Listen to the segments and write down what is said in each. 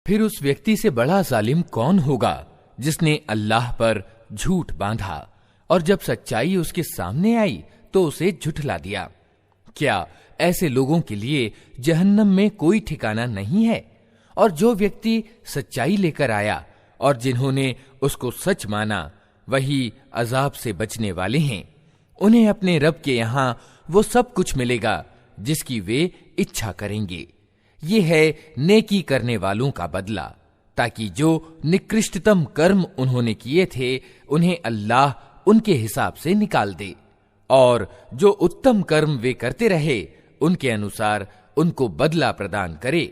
फिर उस व्यक्ति से बड़ा जालिम कौन होगा जिसने अल्लाह पर झूठ बांधा और जब सच्चाई उसके सामने आई तो उसे झुठला दिया। क्या ऐसे लोगों के लिए जहन्नम में कोई ठिकाना नहीं है? और जो व्यक्ति सच्चाई लेकर आया और जिन्होंने उसको सच माना वही अजाब से बचने वाले हैं। उन्हें अपने रब के यहां वो सब कुछ मिलेगा जिसकी वे इच्छा करेंगे। ये है नेकी करने वालों का बदला, ताकि जो निकृष्टतम कर्म उन्होंने किए थे उन्हें अल्लाह उनके हिसाब से निकाल दे, और जो उत्तम कर्म वे करते रहे उनके अनुसार उनको बदला प्रदान करे।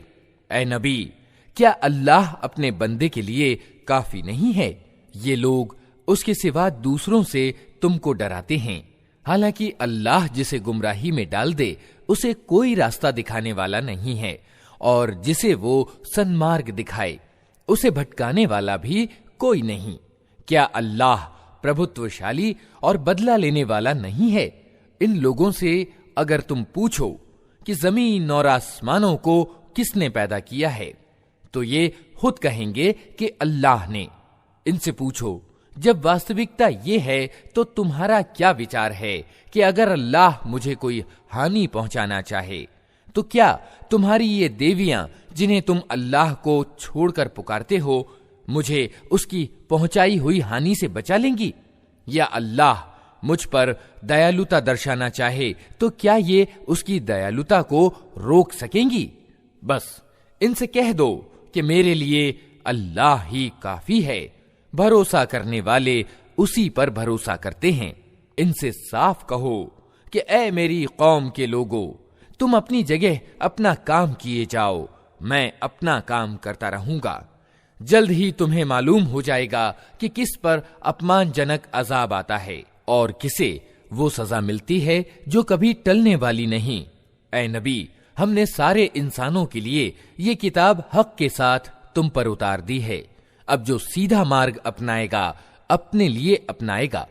ऐ नबी, क्या अल्लाह अपने बंदे के लिए काफी नहीं है? ये लोग उसके सिवा दूसरों से तुमको डराते हैं, हालांकि अल्लाह जिसे गुमराही में डाल दे उसे कोई रास्ता दिखाने वाला नहीं है, और जिसे वो सन्मार्ग दिखाए उसे भटकाने वाला भी कोई नहीं। क्या अल्लाह प्रभुत्वशाली और बदला लेने वाला नहीं है? इन लोगों से अगर तुम पूछो कि जमीन और आसमानों को किसने पैदा किया है, तो ये खुद कहेंगे कि अल्लाह ने। इनसे पूछो, जब वास्तविकता ये है तो तुम्हारा क्या विचार है कि अगर अल्लाह मुझे कोई हानि पहुंचाना चाहे तो क्या तुम्हारी ये देवियां जिन्हें तुम अल्लाह को छोड़कर पुकारते हो मुझे उसकी पहुंचाई हुई हानि से बचा लेंगी? या अल्लाह मुझ पर दयालुता दर्शाना चाहे तो क्या ये उसकी दयालुता को रोक सकेंगी? बस इनसे कह दो कि मेरे लिए अल्लाह ही काफी है, भरोसा करने वाले उसी पर भरोसा करते हैं। इनसे साफ कहो कि ऐ मेरी कौम के लोगों, तुम अपनी जगह अपना काम किए जाओ, मैं अपना काम करता रहूंगा। जल्द ही तुम्हें मालूम हो जाएगा कि किस पर अपमानजनक अजाब आता है और किसे वो सजा मिलती है जो कभी टलने वाली नहीं। ऐ नबी, हमने सारे इंसानों के लिए ये किताब हक के साथ तुम पर उतार दी है। अब जो सीधा मार्ग अपनाएगा अपने लिए अपनाएगा,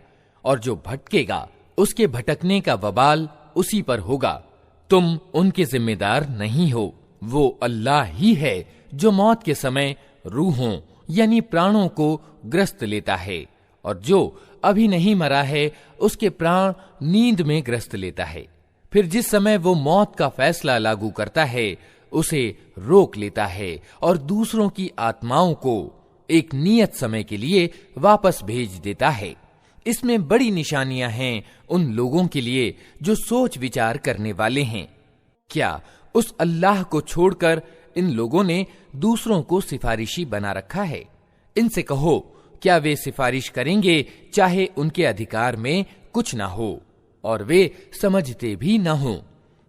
और जो भटकेगा उसके भटकने का वबाल उसी पर होगा। तुम उनके जिम्मेदार नहीं हो। वो अल्लाह ही है जो मौत के समय रूहों यानी प्राणों को ग्रस्त लेता है, और जो अभी नहीं मरा है उसके प्राण नींद में ग्रस्त लेता है। फिर जिस समय वो मौत का फैसला लागू करता है उसे रोक लेता है और दूसरों की आत्माओं को एक नियत समय के लिए वापस भेज देता है। इसमें बड़ी निशानियां हैं उन लोगों के लिए जो सोच विचार करने वाले हैं। क्या उस अल्लाह को छोड़कर इन लोगों ने दूसरों को सिफारिशी बना रखा है? इनसे कहो, क्या वे सिफारिश करेंगे चाहे उनके अधिकार में कुछ ना हो और वे समझते भी ना हो?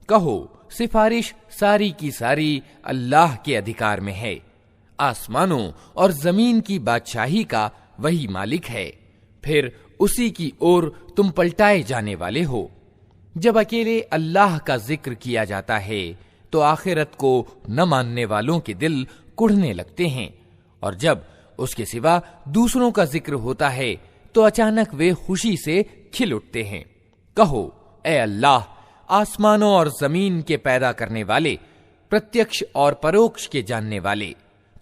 कहो, सिफारिश सारी की सारी अल्लाह के अधिकार में है। आसमानों और जमीन की बादशाही का वही मालिक है, फिर उसी की ओर तुम पलटाए जाने वाले हो। जब अकेले अल्लाह का जिक्र किया जाता है तो आखिरत को न मानने वालों के दिल कुढ़ने लगते हैं, और जब उसके सिवा दूसरों का जिक्र होता है तो अचानक वे खुशी से खिल उठते हैं। कहो, ए अल्लाह, आसमानों और जमीन के पैदा करने वाले, प्रत्यक्ष और परोक्ष के जानने वाले,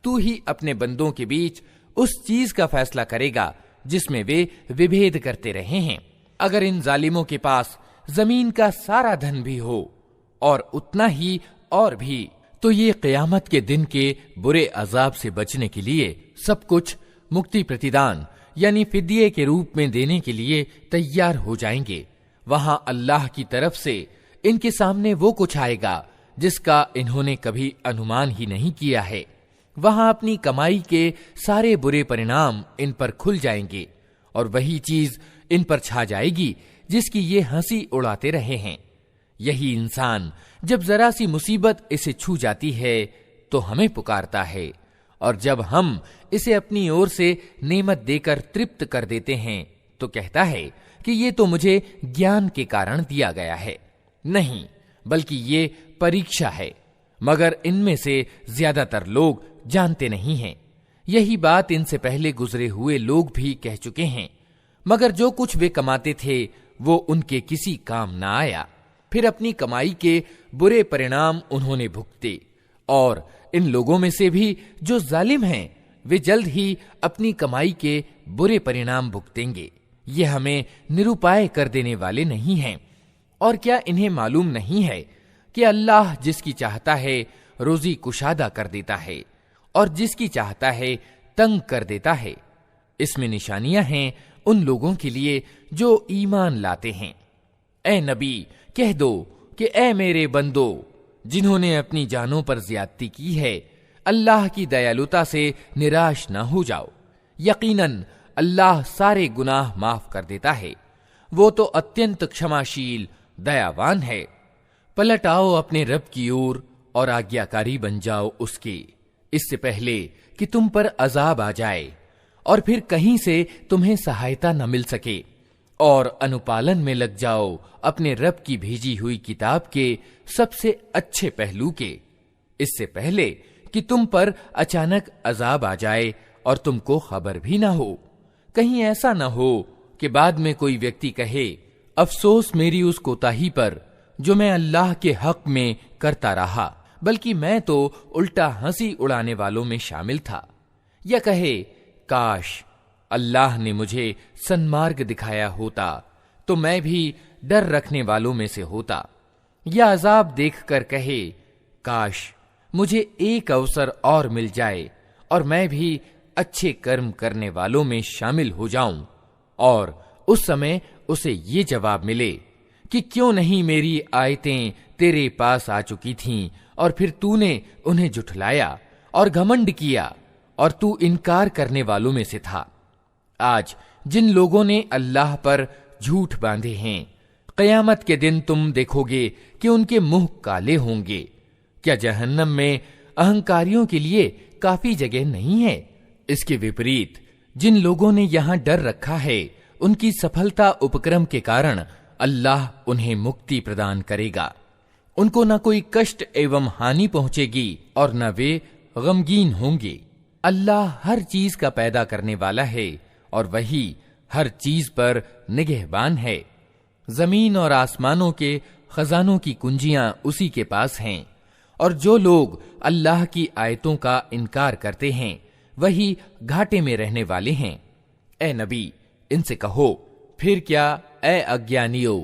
तू ही अपने बंदों के बीच उस चीज का फैसला करेगा जिसमें वे विभेद करते रहे हैं। अगर इन जालिमों के पास जमीन का सारा धन भी हो और उतना ही और भी, तो ये क़यामत के दिन के बुरे अजाब से बचने के लिए सब कुछ मुक्ति प्रतिदान यानी फिदिये के रूप में देने के लिए तैयार हो जाएंगे। वहां अल्लाह की तरफ से इनके सामने वो कुछ आएगा जिसका इन्होंने कभी अनुमान ही नहीं किया है। वहां अपनी कमाई के सारे बुरे परिणाम इन पर खुल जाएंगे और वही चीज इन पर छा जाएगी जिसकी ये हंसी उड़ाते रहे हैं। यही इंसान जब जरा सी मुसीबत इसे छू जाती है तो हमें पुकारता है, और जब हम इसे अपनी ओर से नेमत देकर तृप्त कर देते हैं तो कहता है कि ये तो मुझे ज्ञान के कारण दिया गया है। नहीं, बल्कि ये परीक्षा है, मगर इनमें से ज्यादातर लोग जानते नहीं हैं। यही बात इनसे पहले गुजरे हुए लोग भी कह चुके हैं, मगर जो कुछ वे कमाते थे वो उनके किसी काम ना आया। फिर अपनी कमाई के बुरे परिणाम उन्होंने भुगते, और इन लोगों में से भी जो जालिम हैं, वे जल्द ही अपनी कमाई के बुरे परिणाम भुगतेंगे। ये हमें निरुपाय कर देने वाले नहीं हैं। और क्या इन्हें मालूम नहीं है कि अल्लाह जिसकी चाहता है रोजी कुशादा कर देता है और जिसकी चाहता है तंग कर देता है। इसमें निशानियां हैं उन लोगों के लिए जो ईमान लाते हैं। ए नबी, कह दो कि ए मेरे बंदो, जिन्होंने अपनी जानों पर ज्यादती की है, अल्लाह की दयालुता से निराश ना हो जाओ। यकीनन अल्लाह सारे गुनाह माफ कर देता है। वो तो अत्यंत क्षमाशील दयावान है। पलट आओ अपने रब की ओर और आज्ञाकारी बन जाओ उसके, इससे पहले कि तुम पर अजाब आ जाए और फिर कहीं से तुम्हें सहायता न मिल सके। और अनुपालन में लग जाओ अपने रब की भेजी हुई किताब के सबसे अच्छे पहलू के, इससे पहले कि तुम पर अचानक अजाब आ जाए और तुमको खबर भी ना हो। कहीं ऐसा न हो कि बाद में कोई व्यक्ति कहे, अफसोस मेरी उस कोताही पर जो मैं अल्लाह के हक में करता रहा, बल्कि मैं तो उल्टा हंसी उड़ाने वालों में शामिल था। या कहे, काश अल्लाह ने मुझे सन्मार्ग दिखाया होता तो मैं भी डर रखने वालों में से होता। या अजाब देखकर कहे, काश मुझे एक अवसर और मिल जाए और मैं भी अच्छे कर्म करने वालों में शामिल हो जाऊं। और उस समय उसे ये जवाब मिले कि क्यों नहीं मेरी आयतें तेरे पास आ चुकी थीं और फिर तूने उन्हें झुठलाया और घमंड किया और तू इनकार करने वालों में से था। आज जिन लोगों ने अल्लाह पर झूठ बांधे हैं, क़यामत के दिन तुम देखोगे कि उनके मुंह काले होंगे। क्या जहन्नम में अहंकारियों के लिए काफी जगह नहीं है? इसके विपरीत जिन लोगों ने यहां डर रखा है, उनकी सफलता उपक्रम के कारण अल्लाह उन्हें मुक्ति प्रदान करेगा। उनको न कोई कष्ट एवं हानि पहुंचेगी और न वे गमगीन होंगे। अल्लाह हर चीज का पैदा करने वाला है और वही हर चीज पर निगहबान है। जमीन और आसमानों के खजानों की कुंजियां उसी के पास हैं। और जो लोग अल्लाह की आयतों का इनकार करते हैं, वही घाटे में रहने वाले हैं। ए नबी, इनसे कहो, फिर क्या ए अज्ञानियों,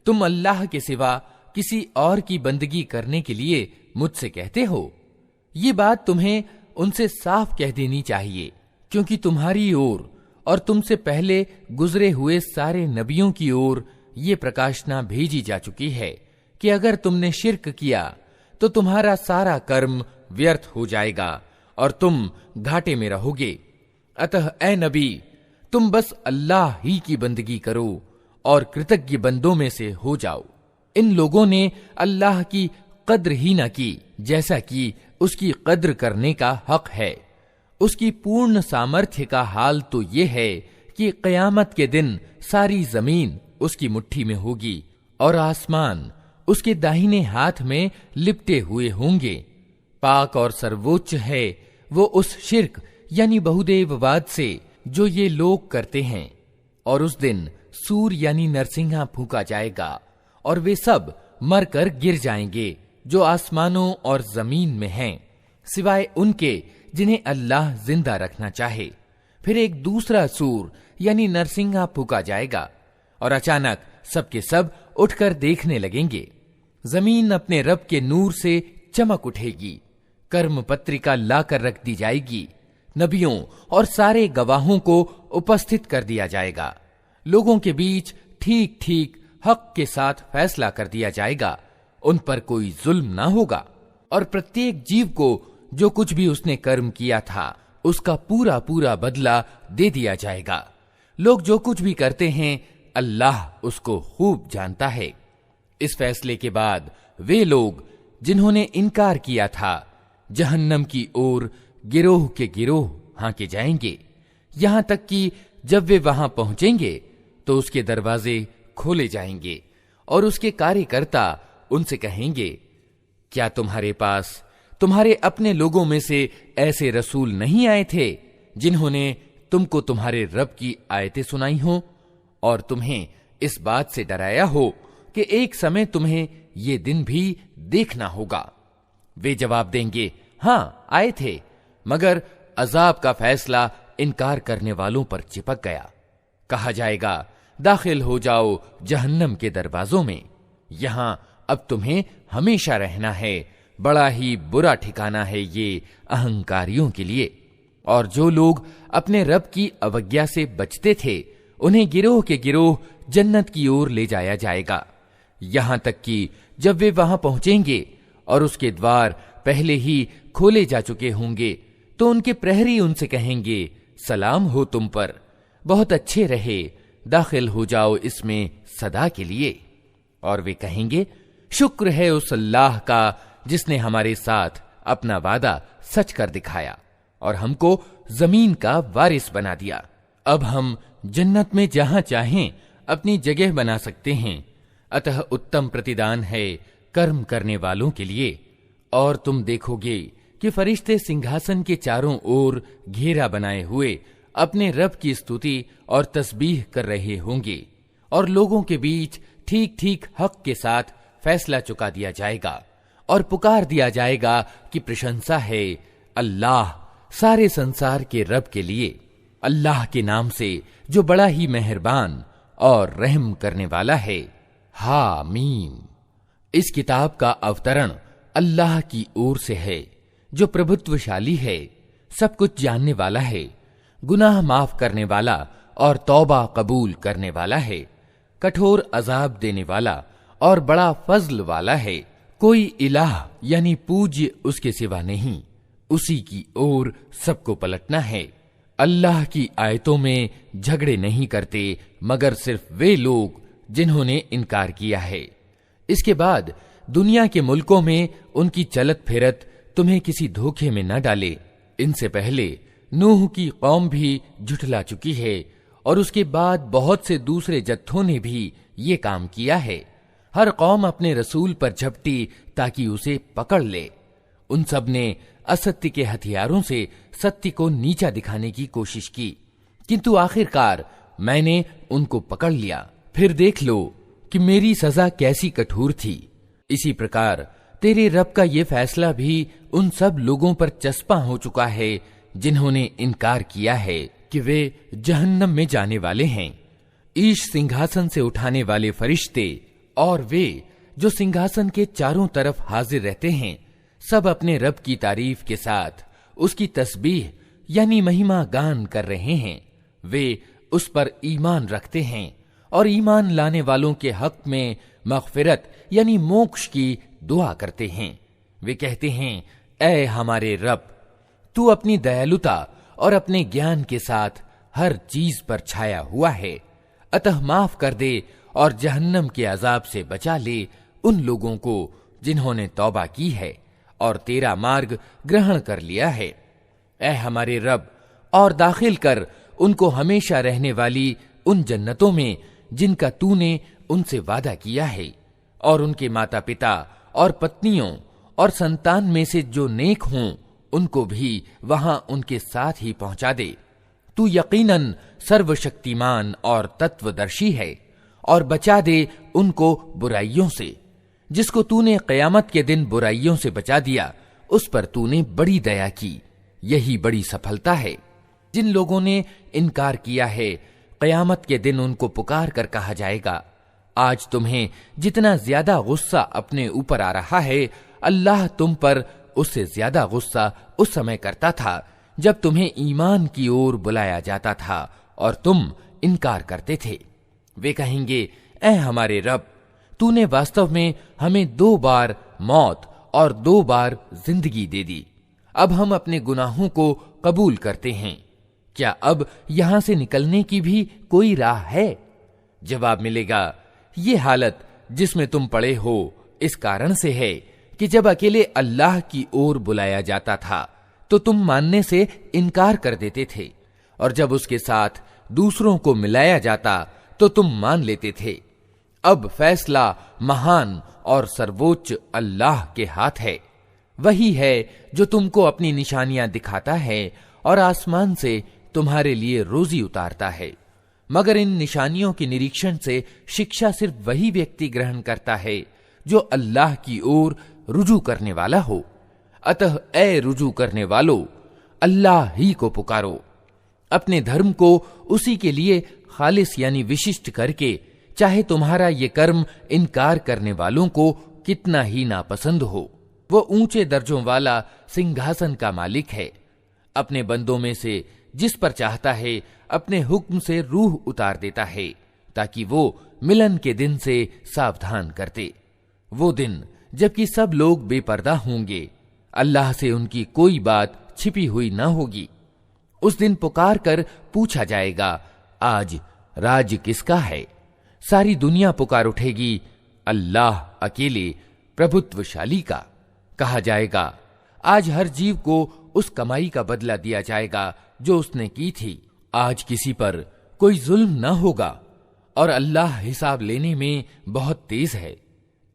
तुम अल्लाह के सिवा किसी और की बंदगी करने के लिए मुझसे कहते हो? ये बात तुम्हें उनसे साफ कह देनी चाहिए, क्योंकि तुम्हारी ओर और तुमसे पहले गुजरे हुए सारे नबियों की ओर ये प्रकाशना भेजी जा चुकी है कि अगर तुमने शिर्क किया तो तुम्हारा सारा कर्म व्यर्थ हो जाएगा और तुम घाटे में रहोगे। अतः ए नबी, तुम बस अल्लाह ही की बंदगी करो और कृतज्ञ बंदों में से हो जाओ। इन लोगों ने अल्लाह की कद्र ही न की जैसा कि उसकी कद्र करने का हक है। उसकी पूर्ण सामर्थ्य का हाल तो ये है कि क़यामत के दिन सारी जमीन उसकी मुट्ठी में होगी और आसमान उसके दाहिने हाथ में लिपटे हुए होंगे। पाक और सर्वोच्च है वो उस शिर्क यानी बहुदेववाद से जो ये लोग करते हैं। और उस दिन सूर यानी नरसिंहा फूंका जाएगा और वे सब मरकर गिर जाएंगे जो आसमानों और जमीन में हैं, सिवाय उनके जिन्हें अल्लाह जिंदा रखना चाहे। फिर एक दूसरा सूर यानी नरसिंहा फूंका जाएगा और अचानक सबके सब उठकर देखने लगेंगे। जमीन अपने रब के नूर से चमक उठेगी। कर्म पत्रिका लाकर रख दी जाएगी। नबियों और सारे गवाहों को उपस्थित कर दिया जाएगा। लोगों के बीच ठीक ठीक हक के साथ फैसला कर दिया जाएगा। उन पर कोई जुल्म ना होगा और प्रत्येक जीव को जो कुछ भी उसने कर्म किया था उसका पूरा पूरा बदला दे दिया जाएगा। लोग जो कुछ भी करते हैं अल्लाह उसको खूब जानता है। इस फैसले के बाद वे लोग जिन्होंने इनकार किया था जहन्नम की ओर गिरोह के गिरोह हांके जाएंगे, यहां तक कि जब वे वहां पहुंचेंगे तो उसके दरवाजे खोले जाएंगे और उसके कार्यकर्ता उनसे कहेंगे, क्या तुम्हारे पास तुम्हारे अपने लोगों में से ऐसे रसूल नहीं आए थे जिन्होंने तुमको तुम्हारे रब की आयतें सुनाई हो और तुम्हें इस बात से डराया हो कि एक समय तुम्हें ये दिन भी देखना होगा? वे जवाब देंगे, हाँ आए थे, मगर अजाब का फैसला इनकार करने वालों पर चिपक गया। कहा जाएगा, दाखिल हो जाओ जहन्नम के दरवाजों में, यहां अब तुम्हें हमेशा रहना है। बड़ा ही बुरा ठिकाना है ये अहंकारियों के लिए। और जो लोग अपने रब की अवज्ञा से बचते थे, उन्हें गिरोह के गिरोह जन्नत की ओर ले जाया जाएगा, यहां तक कि जब वे वहां पहुंचेंगे और उसके द्वार पहले ही खोले जा चुके होंगे, तो उनके प्रहरी उनसे कहेंगे, सलाम हो तुम पर, बहुत अच्छे रहे, दाखिल हो जाओ इसमें सदा के लिए। और वे कहेंगे, शुक्र है उस अल्लाह का जिसने हमारे साथ अपना वादा सच कर दिखाया और हमको जमीन का वारिस बना दिया। अब हम जन्नत में जहां चाहें अपनी जगह बना सकते हैं। अतः उत्तम प्रतिदान है कर्म करने वालों के लिए। और तुम देखोगे कि फरिश्ते सिंहासन के चारों ओर घेरा बनाए हुए अपने रब की स्तुति और तस्बीह कर रहे होंगे, और लोगों के बीच ठीक ठीक हक के साथ फैसला चुका दिया जाएगा और पुकार दिया जाएगा कि प्रशंसा है अल्लाह सारे संसार के रब के लिए, अल्लाह के नाम से जो बड़ा ही मेहरबान और रहम करने वाला है। हामीम। इस किताब का अवतरण अल्लाह की ओर से है, जो प्रभुत्वशाली है, सब कुछ जानने वाला है, गुनाह माफ करने वाला और तौबा कबूल करने वाला है, कठोर अजाब देने वाला और बड़ा फजल वाला है। कोई इलाह यानी पूज्य उसके सिवा नहीं, उसी की ओर सबको पलटना है। अल्लाह की आयतों में झगड़े नहीं करते मगर सिर्फ वे लोग जिन्होंने इनकार किया है। इसके बाद दुनिया के मुल्कों में उनकी चलत फिरत तुम्हें किसी धोखे में न डाले। इनसे पहले नूह की कौम भी झुठला चुकी है और उसके बाद बहुत से दूसरे जत्थों ने भी ये काम किया है। हर कौम अपने रसूल पर झपटी ताकि उसे पकड़ ले। उन सब ने असत्य के हथियारों से सत्य को नीचा दिखाने की कोशिश की, किंतु आखिरकार मैंने उनको पकड़ लिया। फिर देख लो कि मेरी सजा कैसी कठोर थी। इसी प्रकार तेरे रब का ये फैसला भी उन सब लोगों पर चस्पा हो चुका है जिन्होंने इनकार किया है कि वे जहन्नम में जाने वाले हैं। ईश सिंहासन से उठाने वाले फरिश्ते और वे जो सिंहासन के चारों तरफ हाजिर रहते हैं, सब अपने रब की तारीफ के साथ उसकी तस्बीह यानी महिमा गान कर रहे हैं। वे उस पर ईमान रखते हैं और ईमान लाने वालों के हक में मग़फ़िरत यानी मोक्ष की दुआ करते हैं। वे कहते हैं, ऐ हमारे रब, तू अपनी दयालुता और अपने ज्ञान के साथ हर चीज पर छाया हुआ है, अतः माफ कर दे और जहन्नम के अजाब से बचा ले उन लोगों को जिन्होंने तौबा की है और तेरा मार्ग ग्रहण कर लिया है। ऐ हमारे रब, और दाखिल कर उनको हमेशा रहने वाली उन जन्नतों में जिनका तूने उनसे वादा किया है, और उनके माता पिता और पत्नियों और संतान में से जो नेक हों उनको भी वहां उनके साथ ही पहुंचा दे। तू यकीनन सर्वशक्तिमान और तत्वदर्शी है, और बचा दे उनको बुराइयों से। जिसको तूने क़यामत के दिन बुराइयों से बचा दिया, उस पर तूने बड़ी दया की, यही बड़ी सफलता है। जिन लोगों ने इनकार किया है, क़यामत के दिन उनको पुकार कर कहा जाएगा, आज तुम्हें जितना ज्यादा गुस्सा अपने ऊपर आ रहा है, अल्लाह तुम पर उससे ज्यादा गुस्सा उस समय करता था जब तुम्हें ईमान की ओर बुलाया जाता था और तुम इनकार करते थे। वे कहेंगे, ऐ हमारे रब, तूने वास्तव में हमें 2 बार मौत और 2 बार जिंदगी दे दी। अब हम अपने गुनाहों को कबूल करते हैं। क्या अब यहां से निकलने की भी कोई राह है? जवाब मिलेगा, ये हालत जिसमें तुम पड़े हो इस कारण से है कि जब अकेले अल्लाह की ओर बुलाया जाता था तो तुम मानने से इनकार कर देते थे, और जब उसके साथ दूसरों को मिलाया जाता तो तुम मान लेते थे। अब फैसला महान और सर्वोच्च अल्लाह के हाथ है। वही है जो तुमको अपनी निशानियां दिखाता है और आसमान से तुम्हारे लिए रोजी उतारता है। मगर इन निशानियों के निरीक्षण से शिक्षा सिर्फ वही व्यक्ति ग्रहण करता है जो अल्लाह की ओर रुजू करने वाला हो। अतः ए रुजू करने वालों, अल्लाह ही को पुकारो। अपने धर्म को उसी के लिए खालिस यानी विशिष्ट करके, चाहे तुम्हारा ये कर्म इनकार करने वालों को कितना ही नापसंद हो। वो ऊंचे दर्जों वाला सिंहासन का मालिक है। अपने बंदों में से जिस पर चाहता है अपने हुक्म से रूह उतार देता है, ताकि वो मिलन के दिन से सावधान करते। वो दिन जबकि सब लोग बेपर्दा होंगे, अल्लाह से उनकी कोई बात छिपी हुई न होगी। उस दिन पुकार कर पूछा जाएगा, आज राज किसका है? सारी दुनिया पुकार उठेगी, अल्लाह अकेले प्रभुत्वशाली का। कहा जाएगा, आज हर जीव को उस कमाई का बदला दिया जाएगा जो उसने की थी। आज किसी पर कोई जुल्म न होगा और अल्लाह हिसाब लेने में बहुत तेज है।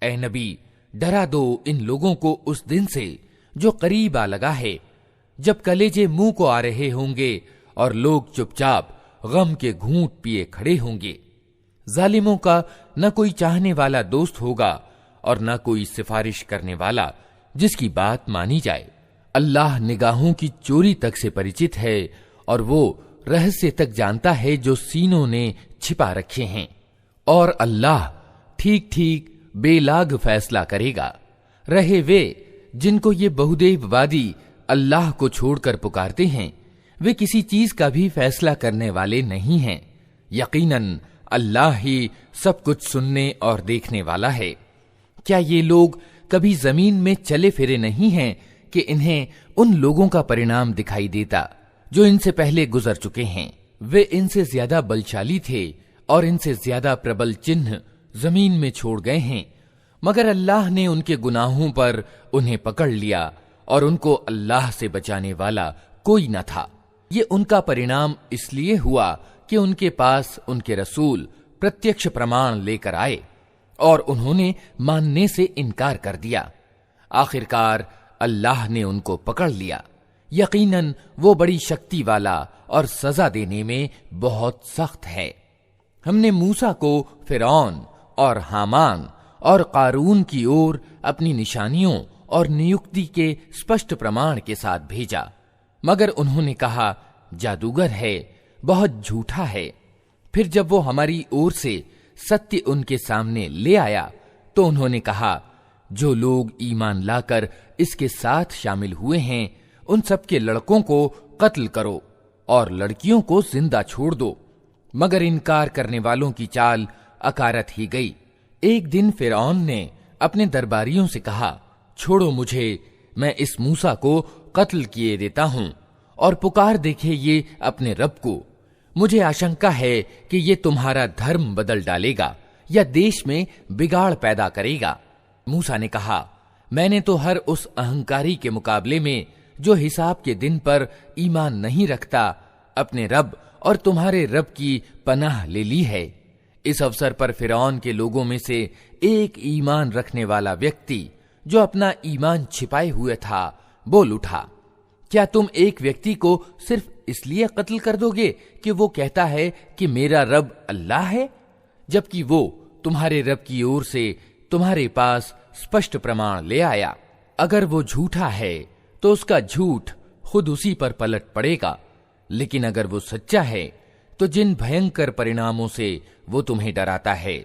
ए नबी, डरा दो इन लोगों को उस दिन से जो करीब आ लगा है, जब कलेजे मुंह को आ रहे होंगे और लोग चुपचाप गम के घूंट पिए खड़े होंगे। जालिमों का न कोई चाहने वाला दोस्त होगा और न कोई सिफारिश करने वाला जिसकी बात मानी जाए। अल्लाह निगाहों की चोरी तक से परिचित है और वो रहस्य तक जानता है जो सीनों ने छिपा रखे हैं। और अल्लाह ठीक ठीक बेलाग फैसला करेगा। रहे वे जिनको ये बहुदेववादी अल्लाह को छोड़कर पुकारते हैं, वे किसी चीज का भी फैसला करने वाले नहीं हैं। यकीनन अल्लाह ही सब कुछ सुनने और देखने वाला है। क्या ये लोग कभी जमीन में चले फिरे नहीं हैं कि इन्हें उन लोगों का परिणाम दिखाई देता जो इनसे पहले गुजर चुके हैं? वे इनसे ज्यादा बलशाली थे और इनसे ज्यादा प्रबल चिन्ह जमीन में छोड़ गए हैं, मगर अल्लाह ने उनके गुनाहों पर उन्हें पकड़ लिया और उनको अल्लाह से बचाने वाला कोई न था। ये उनका परिणाम इसलिए हुआ कि उनके पास उनके रसूल प्रत्यक्ष प्रमाण लेकर आए और उन्होंने मानने से इनकार कर दिया। आखिरकार अल्लाह ने उनको पकड़ लिया। यकीनन वो बड़ी शक्ति वाला और सजा देने में बहुत सख्त है। हमने मूसा को फिरौन और हामान और कारून की ओर अपनी निशानियों और नियुक्ति के स्पष्ट प्रमाण के साथ भेजा, मगर उन्होंने कहा, जादूगर है, बहुत झूठा है। फिर जब वो हमारी ओर से सत्य उनके सामने ले आया तो उन्होंने कहा, जो लोग ईमान लाकर इसके साथ शामिल हुए हैं उन सबके लड़कों को कत्ल करो और लड़कियों को जिंदा छोड़ दो। मगर इनकार करने वालों की चाल अकारत ही गई। एक दिन फिरौन ने अपने दरबारियों से कहा, छोड़ो मुझे, मैं इस मूसा को कत्ल किए देता हूं और पुकार देखे ये अपने रब को। मुझे आशंका है कि ये तुम्हारा धर्म बदल डालेगा या देश में बिगाड़ पैदा करेगा। मूसा ने कहा, मैंने तो हर उस अहंकारी के मुकाबले में जो हिसाब के दिन पर ईमान नहीं रखता, अपने रब और तुम्हारे रब की पनाह ले ली है। इस अवसर पर फिरौन के लोगों में से एक ईमान रखने वाला व्यक्ति जो अपना ईमान छिपाए हुए था बोल उठा, क्या तुम एक व्यक्ति को सिर्फ इसलिए कत्ल कर दोगे कि वो कहता है कि मेरा रब अल्लाह है, जबकि वो तुम्हारे रब की ओर से तुम्हारे पास स्पष्ट प्रमाण ले आया? अगर वो झूठा है तो उसका झूठ खुद उसी पर पलट पड़ेगा, लेकिन अगर वो सच्चा है तो जिन भयंकर परिणामों से वो तुम्हें डराता है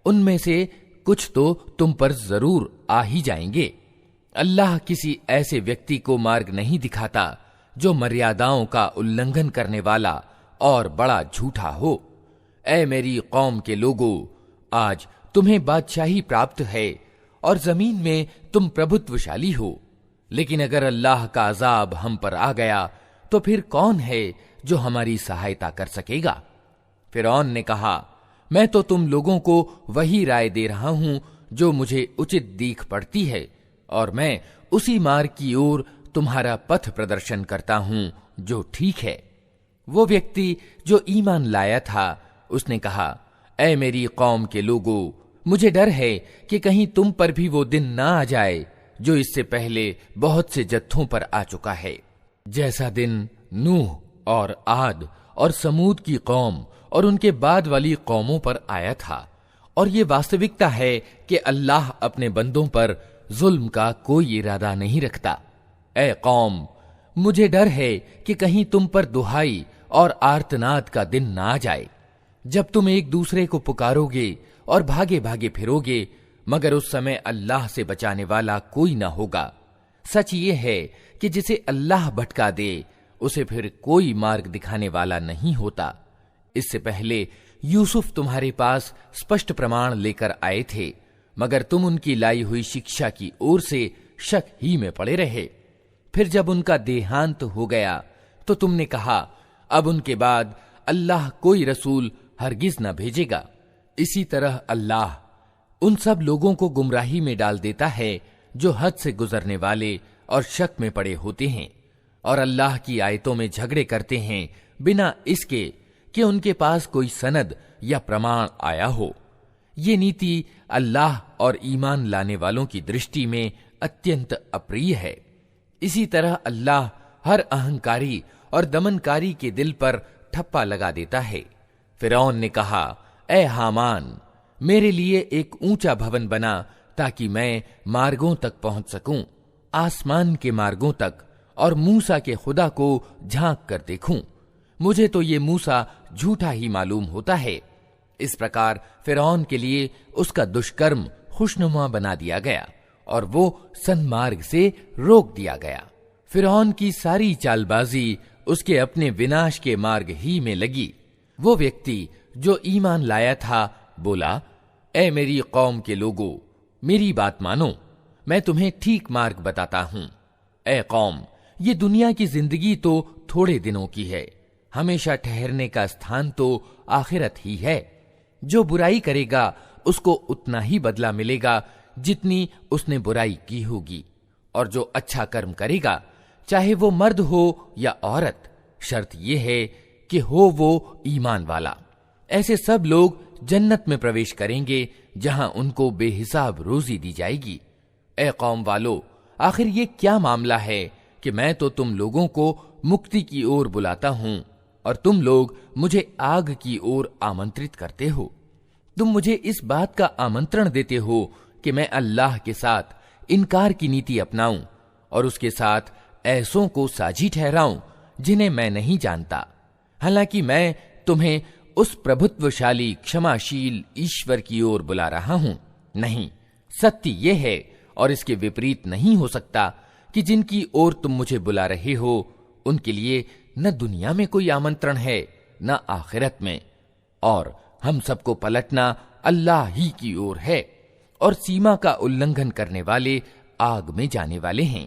उनमें से कुछ तो तुम पर जरूर आ ही जाएंगे। अल्लाह किसी ऐसे व्यक्ति को मार्ग नहीं दिखाता जो मर्यादाओं का उल्लंघन करने वाला और बड़ा झूठा हो। ऐ मेरी कौम के लोगों, आज तुम्हें बादशाही प्राप्त है और जमीन में तुम प्रभुत्वशाली हो, लेकिन अगर अल्लाह का अजाब हम पर आ गया तो फिर कौन है जो हमारी सहायता कर सकेगा? फिरौन ने कहा, मैं तो तुम लोगों को वही राय दे रहा हूं जो मुझे उचित दीख पड़ती है और मैं उसी मार्ग की ओर तुम्हारा पथ प्रदर्शन करता हूं जो ठीक है। वो व्यक्ति जो ईमान लाया था उसने कहा, ऐ मेरी कौम के लोगों, मुझे डर है कि कहीं तुम पर भी वो दिन ना आ जाए जो इससे पहले बहुत से जत्थों पर आ चुका है, जैसा दिन नूह और आद और समूद की कौम और उनके बाद वाली कौमों पर आया था। और ये वास्तविकता है कि अल्लाह अपने बंदों पर जुल्म का कोई इरादा नहीं रखता। ए कौम, मुझे डर है कि कहीं तुम पर दुहाई और आर्तनाद का दिन ना आ जाए, जब तुम एक दूसरे को पुकारोगे और भागे भागे फिरोगे, मगर उस समय अल्लाह से बचाने वाला कोई ना होगा। सच ये है कि जिसे अल्लाह भटका दे उसे फिर कोई मार्ग दिखाने वाला नहीं होता। इससे पहले यूसुफ तुम्हारे पास स्पष्ट प्रमाण लेकर आए थे, मगर तुम उनकी लाई हुई शिक्षा की ओर से शक ही में पड़े रहे। फिर जब उनका देहांत हो गया तो तुमने कहा, अब उनके बाद अल्लाह कोई रसूल हरगिज न भेजेगा। इसी तरह अल्लाह उन सब लोगों को गुमराही में डाल देता है जो हद से गुजरने वाले और शक में पड़े होते हैं और अल्लाह की आयतों में झगड़े करते हैं बिना इसके कि उनके पास कोई सनद या प्रमाण आया हो। ये नीति अल्लाह और ईमान लाने वालों की दृष्टि में अत्यंत अप्रिय है। इसी तरह अल्लाह हर अहंकारी और दमनकारी के दिल पर ठप्पा लगा देता है। फिरौन ने कहा, ए हामान, मेरे लिए एक ऊंचा भवन बना ताकि मैं मार्गों तक पहुंच सकूं, आसमान के मार्गों तक, और मूसा के खुदा को झांक कर देखूं। मुझे तो ये मूसा झूठा ही मालूम होता है। इस प्रकार फिरौन के लिए उसका दुष्कर्म खुशनुमा बना दिया गया और वो सन्मार्ग से रोक दिया गया। फिरौन की सारी चालबाजी उसके अपने विनाश के मार्ग ही में लगी। वो व्यक्ति जो ईमान लाया था बोला, ए मेरी कौम के लोगों, मेरी बात मानो, मैं तुम्हें ठीक मार्ग बताता हूं। ए कौम, ये दुनिया की जिंदगी तो थोड़े दिनों की है, हमेशा ठहरने का स्थान तो आखिरत ही है। जो बुराई करेगा उसको उतना ही बदला मिलेगा जितनी उसने बुराई की होगी, और जो अच्छा कर्म करेगा, चाहे वो मर्द हो या औरत, शर्त यह है कि हो वो ईमान वाला। ऐसे सब लोग जन्नत में प्रवेश करेंगे जहां उनको बेहिसाब रोजी दी जाएगी। ए कौम वालो, आखिर ये क्या मामला है कि मैं तो तुम लोगों को मुक्ति की ओर बुलाता हूं और तुम लोग मुझे आग की ओर आमंत्रित करते हो। तुम मुझे इस बात का आमंत्रण देते हो कि मैं अल्लाह के साथ इनकार की नीति अपनाऊं और उसके साथ ऐसों को साझी ठहराऊं जिन्हें मैं नहीं जानता, हालांकि मैं तुम्हें उस प्रभुत्वशाली क्षमाशील ईश्वर की ओर बुला रहा हूं। नहीं, सत्य यह है और इसके विपरीत नहीं हो सकता कि जिनकी ओर तुम मुझे बुला रहे हो उनके लिए न दुनिया में कोई आमंत्रण है न आखिरत में, और हम सबको पलटना अल्लाह ही की ओर है, और सीमा का उल्लंघन करने वाले आग में जाने वाले हैं।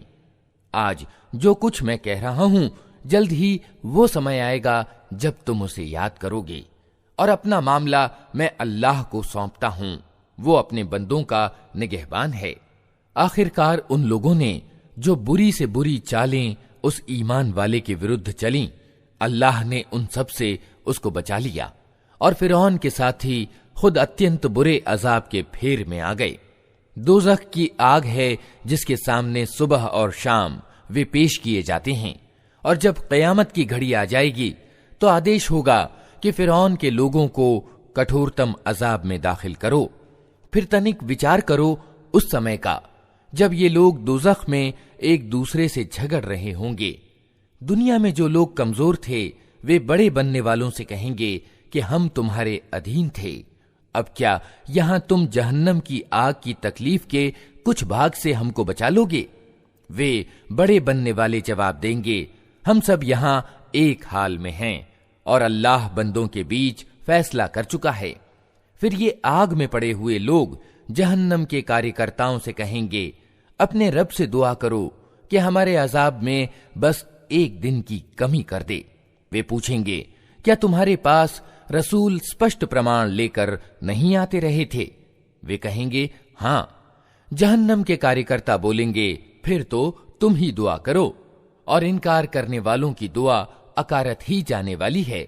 आज जो कुछ मैं कह रहा हूं, जल्द ही वो समय आएगा जब तुम उसे याद करोगे, और अपना मामला मैं अल्लाह को सौंपता हूं, वो अपने बंदों का निगहबान है। आखिरकार उन लोगों ने जो बुरी से बुरी चालें उस ईमान वाले के विरुद्ध चलीं, अल्लाह ने उन सब से उसको बचा लिया, और फिरौन के साथी खुद अत्यंत बुरे अजाब के फेर में आ गए। दोज़ख की आग है जिसके सामने सुबह और शाम वे पेश किए जाते हैं, और जब क़यामत की घड़ी आ जाएगी तो आदेश होगा कि फिरौन के लोगों को कठोरतम अजाब में दाखिल करो। फिर तनिक विचार करो उस समय का जब ये लोग दोज़ख में एक दूसरे से झगड़ रहे होंगे। दुनिया में जो लोग कमजोर थे वे बड़े बनने वालों से कहेंगे कि हम तुम्हारे अधीन थे, अब क्या यहां तुम जहन्नम की आग की तकलीफ के कुछ भाग से हमको बचा लोगे? वे बड़े बनने वाले जवाब देंगे, हम सब यहां एक हाल में हैं और अल्लाह बंदों के बीच फैसला कर चुका है। फिर ये आग में पड़े हुए लोग जहन्नम के कार्यकर्ताओं से कहेंगे, अपने रब से दुआ करो कि हमारे अजाब में बस एक दिन की कमी कर दे। वे पूछेंगे, क्या तुम्हारे पास रसूल स्पष्ट प्रमाण लेकर नहीं आते रहे थे? वे कहेंगे, हां। जहन्नम के कार्यकर्ता बोलेंगे, फिर तो तुम ही दुआ करो, और इनकार करने वालों की दुआ अकारत ही जाने वाली है।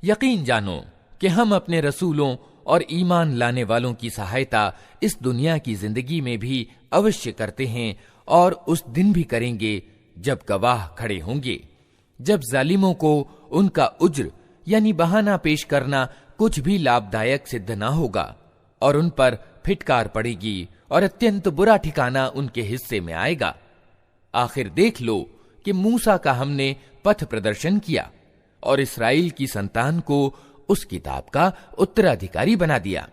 यकीन जानो कि हम अपने रसूलों और ईमान लाने वालों की सहायता इस दुनिया की जिंदगी में भी अवश्य करते हैं, और उस दिन भी करेंगे जब गवाह खड़े होंगे, जब जालिमों को उनका उज्र यानी बहाना पेश करना कुछ भी लाभदायक सिद्ध न होगा, और उन पर फिटकार पड़ेगी और अत्यंत बुरा ठिकाना उनके हिस्से में आएगा। आखिर देख लो कि मूसा का हमने पथ प्रदर्शन किया और इस्राएल की संतान को उस किताब का उत्तराधिकारी बना दिया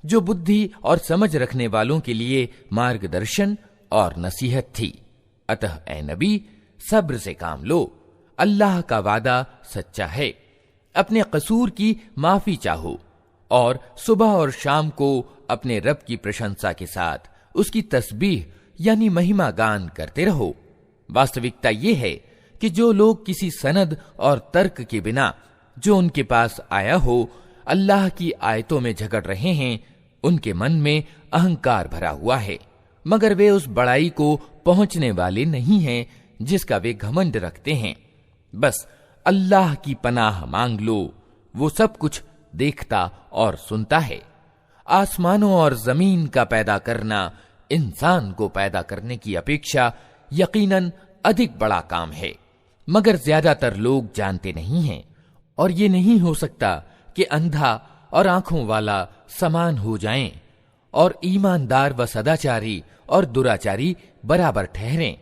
जो बुद्धि और समझ रखने वालों के लिए मार्गदर्शन और नसीहत थी। अतः ए नबी, सब्र से काम लो, अल्लाह का वादा सच्चा है। अपने कसूर की माफी चाहो और सुबह और शाम को अपने रब की प्रशंसा के साथ उसकी तस्बीह यानी महिमा गान करते रहो। वास्तविकता यह है कि जो लोग किसी सनद और तर्क के बिना जो उनके पास आया हो अल्लाह की आयतों में झगड़ रहे हैं, उनके मन में अहंकार भरा हुआ है, मगर वे उस बड़ाई को पहुंचने वाले नहीं हैं जिसका वे घमंड रखते हैं। बस अल्लाह की पनाह मांग लो, वो सब कुछ देखता और सुनता है। आसमानों और जमीन का पैदा करना इंसान को पैदा करने की अपेक्षा यकीनन अधिक बड़ा काम है, मगर ज्यादातर लोग जानते नहीं हैं। और ये नहीं हो सकता कि अंधा और आंखों वाला समान हो जाएं और ईमानदार व सदाचारी और दुराचारी बराबर ठहरें,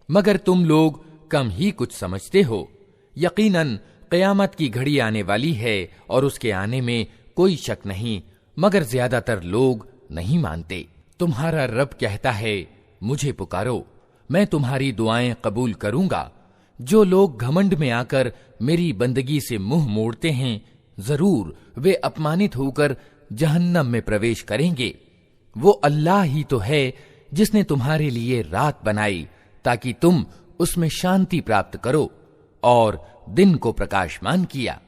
मगर तुम लोग कम ही कुछ समझते हो। यकीनन क़यामत की घड़ी आने वाली है और उसके आने में कोई शक नहीं, मगर ज्यादातर लोग नहीं मानते। तुम्हारा रब कहता है, मुझे पुकारो, मैं तुम्हारी दुआएं कबूल करूंगा। जो लोग घमंड में आकर मेरी बंदगी से मुंह मोड़ते हैं, जरूर वे अपमानित होकर जहन्नम में प्रवेश करेंगे। वो अल्लाह ही तो है जिसने तुम्हारे लिए रात बनाई ताकि तुम उसमें शांति प्राप्त करो और दिन को प्रकाशमान किया।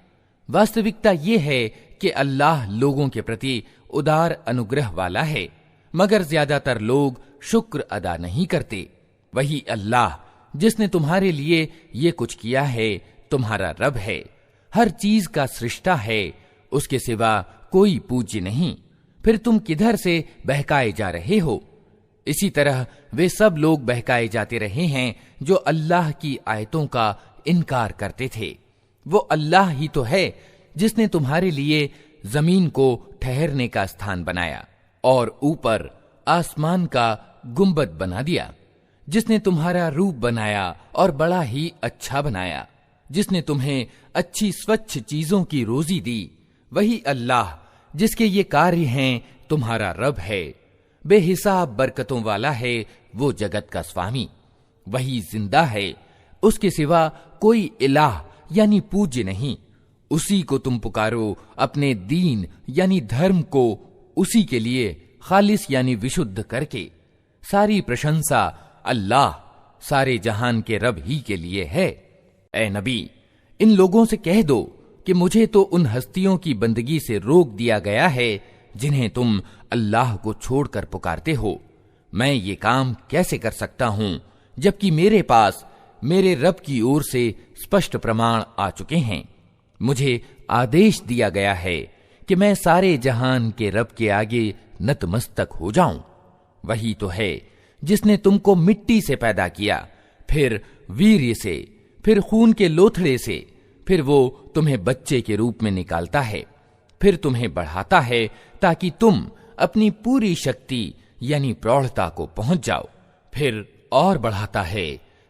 वास्तविकता ये है कि अल्लाह लोगों के प्रति उदार अनुग्रह वाला है, मगर ज्यादातर लोग शुक्र अदा नहीं करते। वही अल्लाह जिसने तुम्हारे लिए ये कुछ किया है तुम्हारा रब है, हर चीज का सृष्टा है, उसके सिवा कोई पूज्य नहीं। फिर तुम किधर से बहकाए जा रहे हो? इसी तरह वे सब लोग बहकाए जाते रहे हैं जो अल्लाह की आयतों का इनकार करते थे। वो अल्लाह ही तो है जिसने तुम्हारे लिए जमीन को ठहरने का स्थान बनाया और ऊपर आसमान का गुंबद बना दिया, जिसने तुम्हारा रूप बनाया और बड़ा ही अच्छा बनाया, जिसने तुम्हें अच्छी स्वच्छ चीजों की रोजी दी। वही अल्लाह जिसके ये कार्य हैं तुम्हारा रब है, बेहिसाब बरकतों वाला है वो जगत का स्वामी। वही जिंदा है, उसके सिवा कोई इलाह यानी पूज्य नहीं। उसी को तुम पुकारो अपने दीन यानी धर्म को उसी के लिए खालिस यानी विशुद्ध करके। सारी प्रशंसा अल्लाह सारे जहान के रब ही के लिए है। ए नबी, इन लोगों से कह दो कि मुझे तो उन हस्तियों की बंदगी से रोक दिया गया है जिन्हें तुम अल्लाह को छोड़कर पुकारते हो। मैं ये काम कैसे कर सकता हूं जबकि मेरे पास मेरे रब की ओर से स्पष्ट प्रमाण आ चुके हैं। मुझे आदेश दिया गया है कि मैं सारे जहान के रब के आगे नतमस्तक हो जाऊं। वही तो है जिसने तुमको मिट्टी से पैदा किया, फिर वीर्य से, फिर खून के लोथड़े से, फिर वो तुम्हें बच्चे के रूप में निकालता है, फिर तुम्हें बढ़ाता है ताकि तुम अपनी पूरी शक्ति यानी प्रौढ़ता को पहुंच जाओ, फिर और बढ़ाता है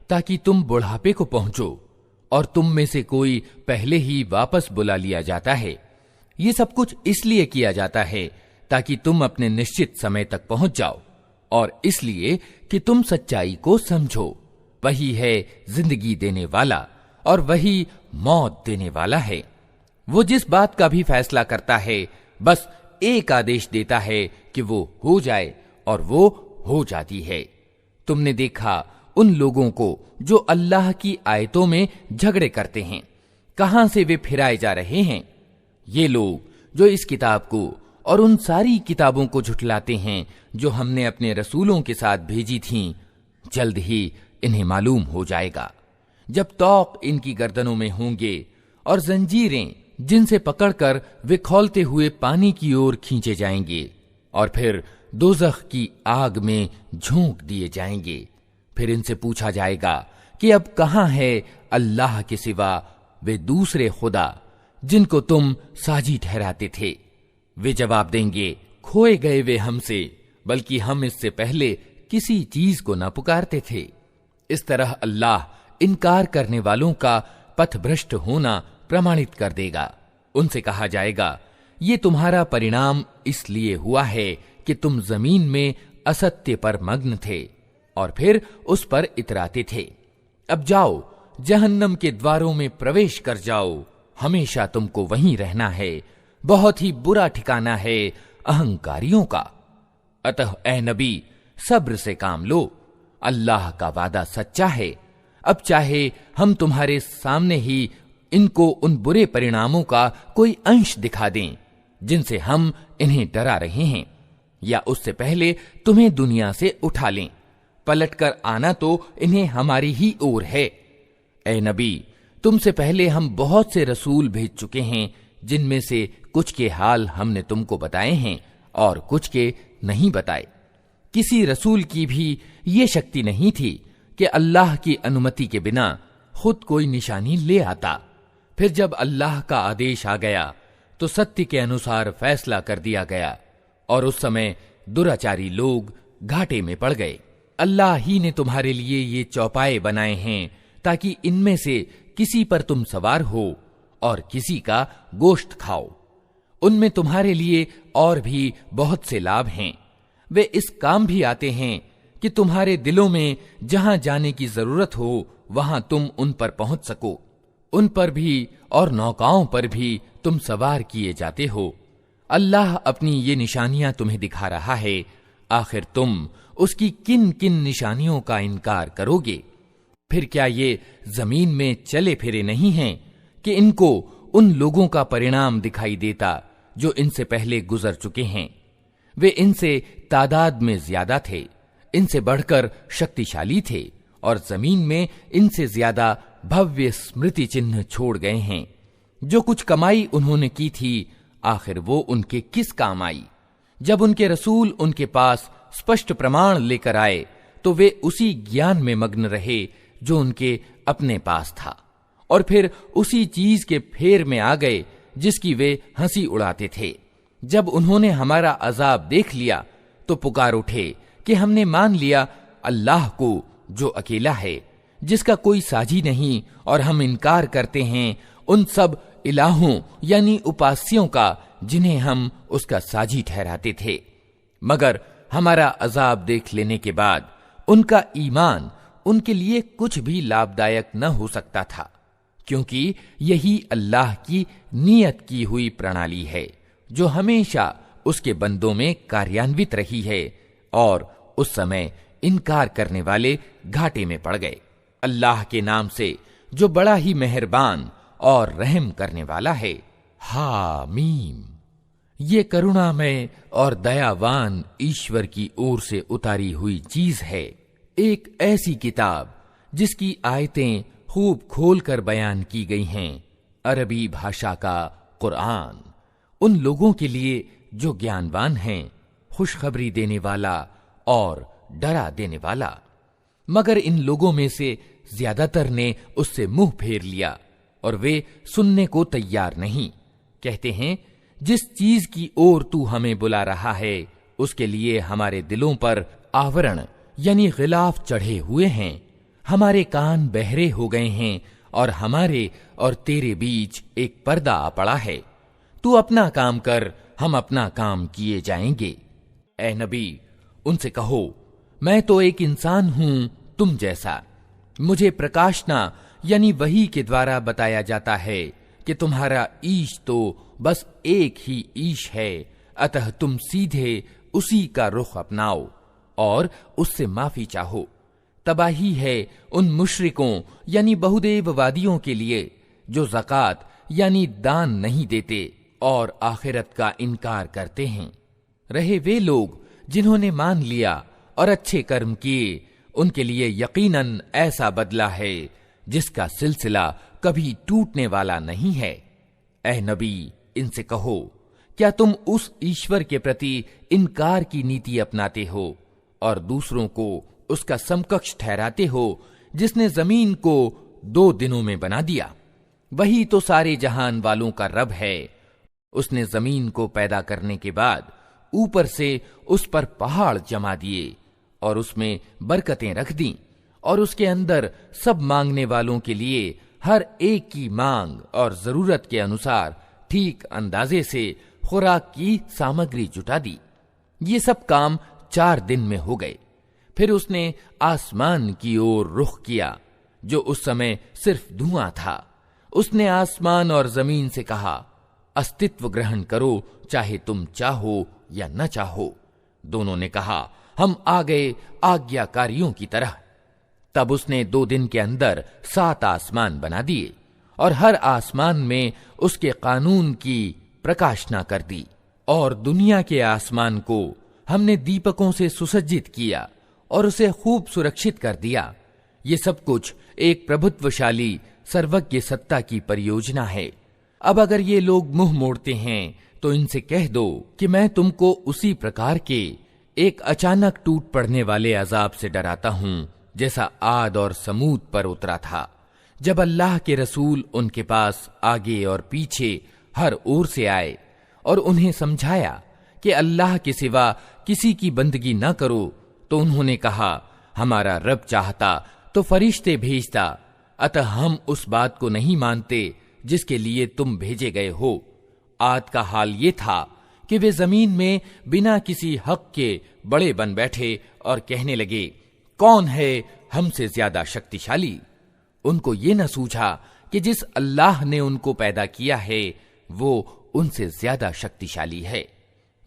ताकि तुम बुढ़ापे को पहुंचो, और तुम में से कोई पहले ही वापस बुला लिया जाता है। ये सब कुछ इसलिए किया जाता है ताकि तुम अपने निश्चित समय तक पहुंच जाओ, और इसलिए कि तुम सच्चाई को समझो। वही है जिंदगी देने वाला और वही मौत देने वाला है। वो जिस बात का भी फैसला करता है बस एक आदेश देता है कि वो हो जाए और वो हो जाती है। तुमने देखा उन लोगों को जो अल्लाह की आयतों में झगड़े करते हैं, कहां से वे फिराए जा रहे हैं। ये लोग जो इस किताब को और उन सारी किताबों को झुठलाते हैं जो हमने अपने रसूलों के साथ भेजी थीं, जल्द ही इन्हें मालूम हो जाएगा जब तौक इनकी गर्दनों में होंगे और जंजीरें जिनसे पकड़कर वे खौलते हुए पानी की ओर खींचे जाएंगे और फिर दोज़ख की आग में झोंक दिए जाएंगे। फिर इनसे पूछा जाएगा कि अब कहां है अल्लाह के सिवा वे दूसरे खुदा जिनको तुम साजी ठहराते थे। वे जवाब देंगे, खोए गए वे हमसे, बल्कि हम इससे पहले किसी चीज को न पुकारते थे। इस तरह अल्लाह इनकार करने वालों का पथभ्रष्ट होना प्रमाणित कर देगा। उनसे कहा जाएगा, ये तुम्हारा परिणाम इसलिए हुआ है कि तुम जमीन में असत्य पर मग्न थे और फिर उस पर इतराते थे। अब जाओ, जहन्नम के द्वारों में प्रवेश कर जाओ, हमेशा तुमको वहीं रहना है, बहुत ही बुरा ठिकाना है अहंकारियों का। अतः ए नबी, सब्र से काम लो, अल्लाह का वादा सच्चा है। अब चाहे हम तुम्हारे सामने ही इनको उन बुरे परिणामों का कोई अंश दिखा दें जिनसे हम इन्हें डरा रहे हैं, या उससे पहले तुम्हें दुनिया से उठा लें, पलटकर आना तो इन्हें हमारी ही ओर है। ए नबी, तुमसे पहले हम बहुत से रसूल भेज चुके हैं, जिनमें से कुछ के हाल हमने तुमको बताए हैं और कुछ के नहीं बताए। किसी रसूल की भी ये शक्ति नहीं थी कि अल्लाह की अनुमति के बिना खुद कोई निशानी ले आता। फिर जब अल्लाह का आदेश आ गया तो सत्य के अनुसार फैसला कर दिया गया और उस समय दुराचारी लोग घाटे में पड़ गए। अल्लाह ही ने तुम्हारे लिए ये चौपाए बनाए हैं ताकि इनमें से किसी पर तुम सवार हो और किसी का गोश्त खाओ। उनमें तुम्हारे लिए और भी बहुत से लाभ हैं। वे इस काम भी आते हैं कि तुम्हारे दिलों में जहां जाने की जरूरत हो वहां तुम उन पर पहुंच सको। उन पर भी और नौकाओं पर भी तुम सवार किए जाते हो। अल्लाह अपनी ये निशानियां तुम्हें दिखा रहा है, आखिर तुम उसकी किन किन निशानियों का इनकार करोगे? फिर क्या ये जमीन में चले फिरे नहीं हैं कि इनको उन लोगों का परिणाम दिखाई देता जो इनसे पहले गुजर चुके हैं? वे इनसे तादाद में ज्यादा थे, इनसे बढ़कर शक्तिशाली थे और जमीन में इनसे ज्यादा भव्य स्मृति चिन्ह छोड़ गए हैं। जो कुछ कमाई उन्होंने की थी, आखिर वो उनके किस काम आई? जब उनके रसूल उनके पास स्पष्ट प्रमाण लेकर आए तो वे उसी ज्ञान में मग्न रहे जो उनके अपने पास था, और फिर उसी चीज के फेर में आ गए जिसकी वे हंसी उड़ाते थे। जब उन्होंने हमारा अजाब देख लिया तो पुकार उठे कि हमने मान लिया अल्लाह को जो अकेला है, जिसका कोई साझी नहीं, और हम इनकार करते हैं उन सब इलाहों यानी उपास्यों का जिन्हें हम उसका साझी ठहराते थे। मगर हमारा अजाब देख लेने के बाद उनका ईमान उनके लिए कुछ भी लाभदायक न हो सकता था, क्योंकि यही अल्लाह की नियत की हुई प्रणाली है जो हमेशा उसके बंदों में कार्यान्वित रही है। और उस समय इनकार करने वाले घाटे में पड़ गए। अल्लाह के नाम से जो बड़ा ही मेहरबान और रहम करने वाला है। हामीम। ये करुणामय और दयावान ईश्वर की ओर से उतारी हुई चीज है, एक ऐसी किताब जिसकी आयतें खूब खोलकर बयान की गई हैं। अरबी भाषा का कुरान उन लोगों के लिए जो ज्ञानवान हैं, खुशखबरी देने वाला और डरा देने वाला। मगर इन लोगों में से ज्यादातर ने उससे मुंह फेर लिया और वे सुनने को तैयार नहीं। कहते हैं, जिस चीज की ओर तू हमें बुला रहा है उसके लिए हमारे दिलों पर आवरण यानी गिलाफ चढ़े हुए हैं, हमारे कान बहरे हो गए हैं और हमारे और तेरे बीच एक पर्दा आ पड़ा है। तू अपना काम कर, हम अपना काम किए जाएंगे। ए नबी, उनसे कहो, मैं तो एक इंसान हूं तुम जैसा। मुझे प्रकाशना यानी वही के द्वारा बताया जाता है कि तुम्हारा ईश तो बस एक ही ईश है, अतः तुम सीधे उसी का रुख अपनाओ और उससे माफी चाहो। तबाही है उन मुशरिकों यानी बहुदेववादियों के लिए जो ज़कात यानी दान नहीं देते और आखिरत का इनकार करते हैं। रहे वे लोग जिन्होंने मान लिया और अच्छे कर्म किए, उनके लिए यकीनन ऐसा बदला है जिसका सिलसिला कभी टूटने वाला नहीं है। ए नबी, इनसे कहो, क्या तुम उस ईश्वर के प्रति इनकार की नीति अपनाते हो और दूसरों को उसका समकक्ष ठहराते हो जिसने जमीन को 2 दिनों में बना दिया? वही तो सारे जहान वालों का रब है। उसने जमीन को पैदा करने के बाद ऊपर से उस पर पहाड़ जमा दिए और उसमें बरकतें रख दी और उसके अंदर सब मांगने वालों के लिए हर एक की मांग और जरूरत के अनुसार ठीक अंदाजे से खुराक की सामग्री जुटा दी। ये सब काम 4 दिन में हो गए। फिर उसने आसमान की ओर रुख किया, जो उस समय सिर्फ धुआं था। उसने आसमान और जमीन से कहा, अस्तित्व ग्रहण करो, चाहे तुम चाहो या न चाहो। दोनों ने कहा, हम आ गए आज्ञाकारियों की तरह। तब उसने 2 दिन के अंदर 7 आसमान बना दिए और हर आसमान में उसके कानून की प्रकाशना कर दी। और दुनिया के आसमान को हमने दीपकों से सुसज्जित किया और उसे खूब सुरक्षित कर दिया। ये सब कुछ एक प्रभुत्वशाली सर्वज्ञ सत्ता की परियोजना है। अब अगर ये लोग मुंह मोड़ते हैं तो इनसे कह दो कि मैं तुमको उसी प्रकार के एक अचानक टूट पड़ने वाले अजाब से डराता हूं जैसा आद और समूद पर उतरा था, जब अल्लाह के रसूल उनके पास आगे और पीछे हर ओर से आए और उन्हें समझाया कि अल्लाह के सिवा किसी की बंदगी न करो, तो उन्होंने कहा, हमारा रब चाहता तो फरिश्ते भेजता, अतः हम उस बात को नहीं मानते जिसके लिए तुम भेजे गए हो। आद का हाल ये था कि वे जमीन में बिना किसी हक के बड़े बन बैठे और कहने लगे, कौन है हमसे ज्यादा शक्तिशाली। उनको ये न सूझा कि जिस अल्लाह ने उनको पैदा किया है वो उनसे ज्यादा शक्तिशाली है।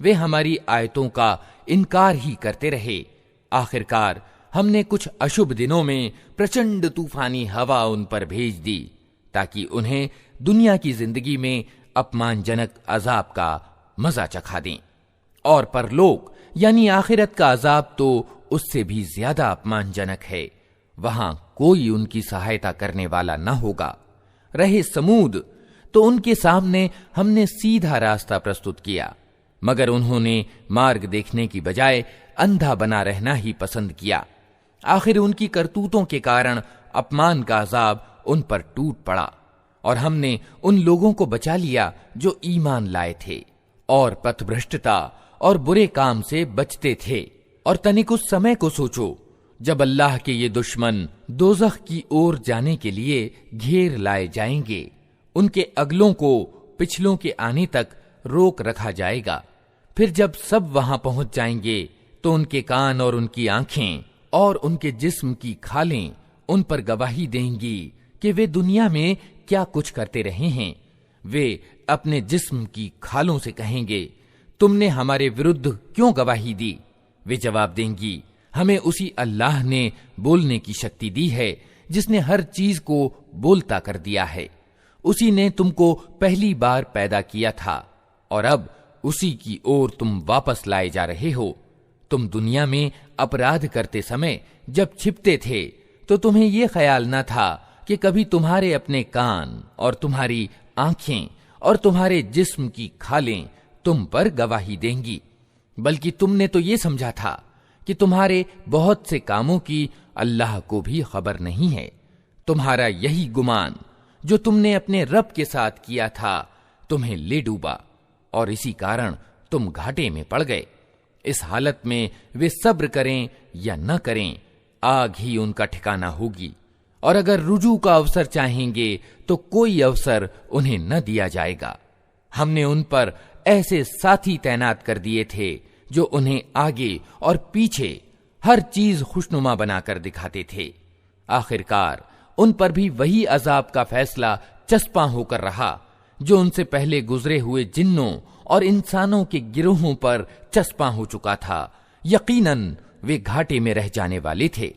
वे हमारी आयतों का इनकार ही करते रहे। आखिरकार हमने कुछ अशुभ दिनों में प्रचंड तूफानी हवा उन पर भेज दी, ताकि उन्हें दुनिया की जिंदगी में अपमानजनक अजाब का मजा चखा दें। और परलोक यानी आखिरत का अजाब तो उससे भी ज्यादा अपमानजनक है। वहां कोई उनकी सहायता करने वाला न होगा। रहे समूद, तो उनके सामने हमने सीधा रास्ता प्रस्तुत किया, मगर उन्होंने मार्ग देखने की बजाय अंधा बना रहना ही पसंद किया। आखिर उनकी करतूतों के कारण अपमान का अजाब उन पर टूट पड़ा और हमने उन लोगों को बचा लिया जो ईमान लाए थे और पथभ्रष्टता और बुरे काम से बचते थे। और तनिक उस समय को सोचो जब अल्लाह के ये दुश्मन दोज़ख की ओर जाने के लिए घेर लाए जाएंगे। उनके अगलों को पिछलों के आने तक रोक रखा जाएगा। फिर जब सब वहां पहुंच जाएंगे तो उनके कान और उनकी आंखें और उनके जिस्म की खालें उन पर गवाही देंगी कि वे दुनिया में क्या कुछ करते रहे हैं। वे अपने जिस्म की खालों से कहेंगे, तुमने हमारे विरुद्ध क्यों गवाही दी? वे जवाब देंगी, हमें उसी अल्लाह ने बोलने की शक्ति दी है जिसने हर चीज को बोलता कर दिया है। उसी ने तुमको पहली बार पैदा किया था और अब उसी की ओर तुम वापस लाए जा रहे हो। तुम दुनिया में अपराध करते समय जब छिपते थे तो तुम्हें यह ख्याल न था कि कभी तुम्हारे अपने कान और तुम्हारी आंखें और तुम्हारे जिस्म की खालें तुम पर गवाही देंगी, बल्कि तुमने तो ये समझा था कि तुम्हारे बहुत से कामों की अल्लाह को भी खबर नहीं है। तुम्हारा यही गुमान जो तुमने अपने रब के साथ किया था तुम्हें ले डूबा और इसी कारण तुम घाटे में पड़ गए। इस हालत में वे सब्र करें या न करें, आग ही उनका ठिकाना होगी। और अगर रुजू का अवसर चाहेंगे तो कोई अवसर उन्हें न दिया जाएगा। हमने उन पर ऐसे साथी तैनात कर दिए थे जो उन्हें आगे और पीछे हर चीज खुशनुमा बनाकर दिखाते थे। आखिरकार उन पर भी वही अजाब का फैसला चस्पा होकर रहा जो उनसे पहले गुजरे हुए जिन्नों और इंसानों के गिरोहों पर चस्पा हो चुका था। यकीनन वे घाटे में रह जाने वाले थे।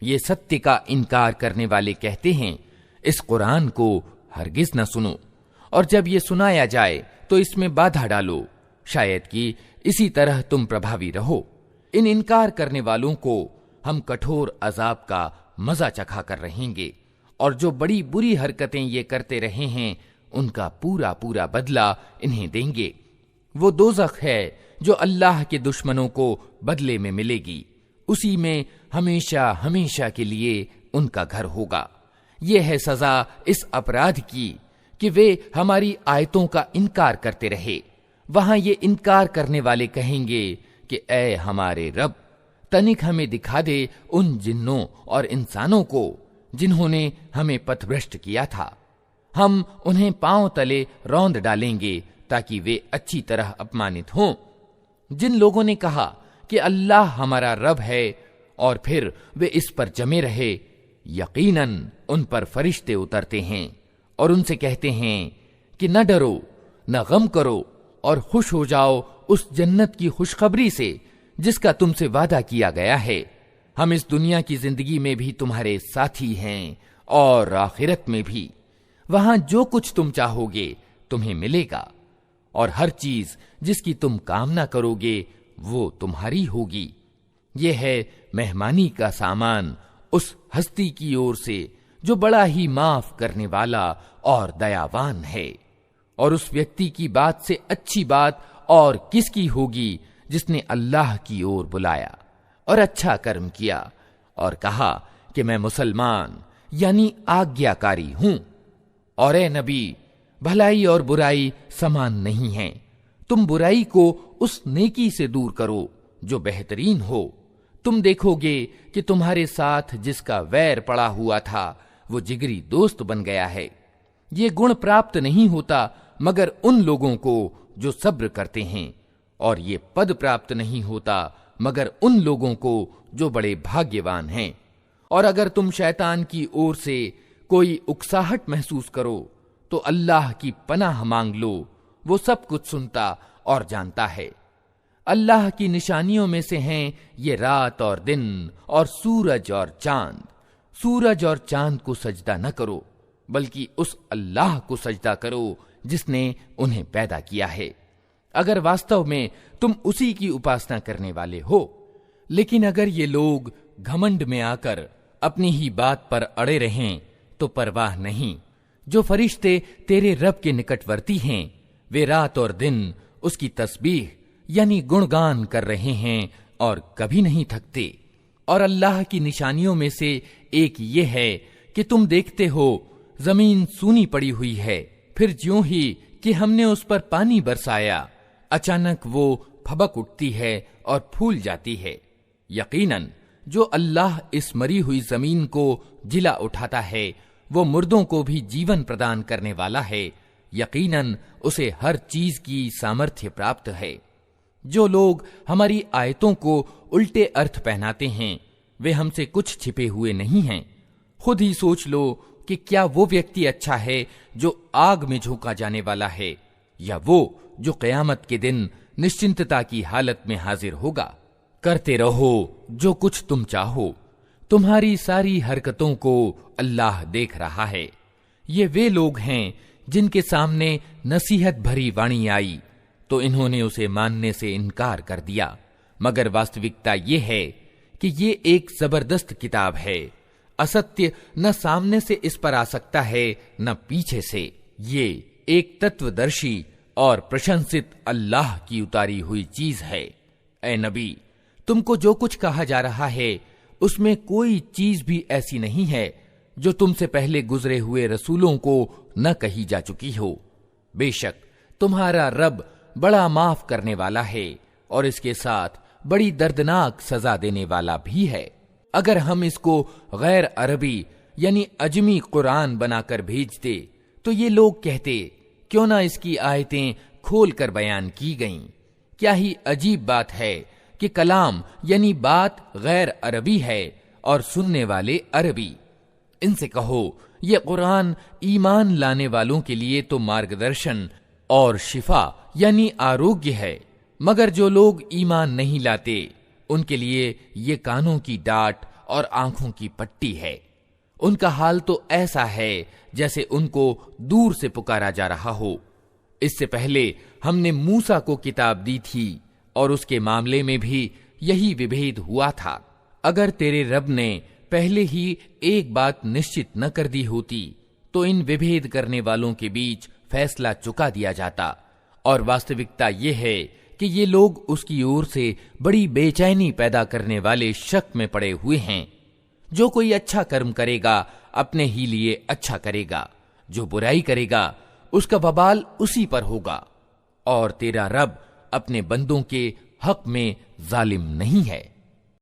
ये सत्य का इनकार करने वाले कहते हैं, इस कुरान को हरगिज न सुनो, और जब ये सुनाया जाए तो इसमें बाधा डालो, शायद कि इसी तरह तुम प्रभावी रहो। इन इनकार करने वालों को हम कठोर अजाब का मजा चखा कर रहेंगे, और जो बड़ी बुरी हरकतें ये करते रहे हैं उनका पूरा पूरा बदला इन्हें देंगे। वो दोज़ख है जो अल्लाह के दुश्मनों को बदले में मिलेगी, उसी में हमेशा हमेशा के लिए उनका घर होगा। ये है सजा इस अपराध की कि वे हमारी आयतों का इनकार करते रहे। वहां ये इनकार करने वाले कहेंगे कि ऐ हमारे रब, तनिक हमें दिखा दे उन जिन्नों और इंसानों को जिन्होंने हमें पथभ्रष्ट किया था। हम उन्हें पांव तले रौंद डालेंगे ताकि वे अच्छी तरह अपमानित हों। जिन लोगों ने कहा कि अल्लाह हमारा रब है और फिर वे इस पर जमे रहे, यकीनन उन पर फरिश्ते उतरते हैं और उनसे कहते हैं कि न डरो न गम करो और खुश हो जाओ उस जन्नत की खुशखबरी से जिसका तुमसे वादा किया गया है। हम इस दुनिया की जिंदगी में भी तुम्हारे साथी हैं और आखिरत में भी। वहां जो कुछ तुम चाहोगे तुम्हें मिलेगा और हर चीज जिसकी तुम कामना करोगे वो तुम्हारी होगी। ये है मेहमानी का सामान उस हस्ती की ओर से जो बड़ा ही माफ करने वाला और दयावान है। और उस व्यक्ति की बात से अच्छी बात और किसकी होगी जिसने अल्लाह की ओर बुलाया और अच्छा कर्म किया और कहा कि मैं मुसलमान यानी आज्ञाकारी हूं। और ए नबी, भलाई और बुराई समान नहीं है। तुम बुराई को उस नेकी से दूर करो जो बेहतरीन हो। तुम देखोगे कि तुम्हारे साथ जिसका वैर पड़ा हुआ था वो जिगरी दोस्त बन गया है। ये गुण प्राप्त नहीं होता मगर उन लोगों को जो सब्र करते हैं, और ये पद प्राप्त नहीं होता मगर उन लोगों को जो बड़े भाग्यवान हैं। और अगर तुम शैतान की ओर से कोई उकसाहट महसूस करो तो अल्लाह की पनाह मांग लो, वो सब कुछ सुनता और जानता है। अल्लाह की निशानियों में से हैं ये रात और दिन और सूरज और चांद। सूरज और चांद को सजदा न करो बल्कि उस अल्लाह को सजदा करो जिसने उन्हें पैदा किया है, अगर वास्तव में तुम उसी की उपासना करने वाले हो। लेकिन अगर ये लोग घमंड में आकर अपनी ही बात पर अड़े रहें तो परवाह नहीं। जो फरिश्ते तेरे रब के निकटवर्ती हैं वे रात और दिन उसकी तस्बीह यानी गुणगान कर रहे हैं और कभी नहीं थकते। और अल्लाह की निशानियों में से एक ये है कि तुम देखते हो जमीन सूनी पड़ी हुई है, फिर ज्यों ही कि हमने उस पर पानी बरसाया अचानक वो फबक उठती है और फूल जाती है। यकीनन जो अल्लाह इस मरी हुई जमीन को जिला उठाता है वो मुर्दों को भी जीवन प्रदान करने वाला है। यकीनन उसे हर चीज की सामर्थ्य प्राप्त है। जो लोग हमारी आयतों को उल्टे अर्थ पहनाते हैं वे हमसे कुछ छिपे हुए नहीं हैं। खुद ही सोच लो कि क्या वो व्यक्ति अच्छा है जो आग में झोंका जाने वाला है या वो जो क़यामत के दिन निश्चिंतता की हालत में हाजिर होगा। करते रहो जो कुछ तुम चाहो, तुम्हारी सारी हरकतों को अल्लाह देख रहा है। ये वे लोग हैं जिनके सामने नसीहत भरी वाणी आई तो इन्होंने उसे मानने से इनकार कर दिया, मगर वास्तविकता ये है कि ये एक जबरदस्त किताब है। असत्य न सामने से इस पर आ सकता है न पीछे से। ये एक तत्वदर्शी और प्रशंसित अल्लाह की उतारी हुई चीज है। ए नबी, तुमको जो कुछ कहा जा रहा है उसमें कोई चीज भी ऐसी नहीं है जो तुमसे पहले गुजरे हुए रसूलों को न कही जा चुकी हो। बेशक तुम्हारा रब बड़ा माफ करने वाला है और इसके साथ बड़ी दर्दनाक सजा देने वाला भी है। अगर हम इसको गैर अरबी यानी अजमी कुरान बनाकर भेजते तो ये लोग कहते क्यों ना इसकी आयतें खोल कर बयान की गईं। क्या ही अजीब बात है कि कलाम यानी बात गैर अरबी है और सुनने वाले अरबी। इनसे कहो ये कुरान ईमान लाने वालों के लिए तो मार्गदर्शन और शिफा यानी आरोग्य है, मगर जो लोग ईमान नहीं लाते उनके लिए ये कानों की डांट और आंखों की पट्टी है। उनका हाल तो ऐसा है जैसे उनको दूर से पुकारा जा रहा हो। इससे पहले हमने मूसा को किताब दी थी और उसके मामले में भी यही विभेद हुआ था। अगर तेरे रब ने पहले ही एक बात निश्चित न कर दी होती तो इन विभेद करने वालों के बीच फैसला चुका दिया जाता। और वास्तविकता ये है कि ये लोग उसकी ओर से बड़ी बेचैनी पैदा करने वाले शक में पड़े हुए हैं। जो कोई अच्छा कर्म करेगा अपने ही लिए अच्छा करेगा, जो बुराई करेगा उसका वबाल उसी पर होगा। और तेरा रब अपने बंदों के हक में जालिम नहीं है।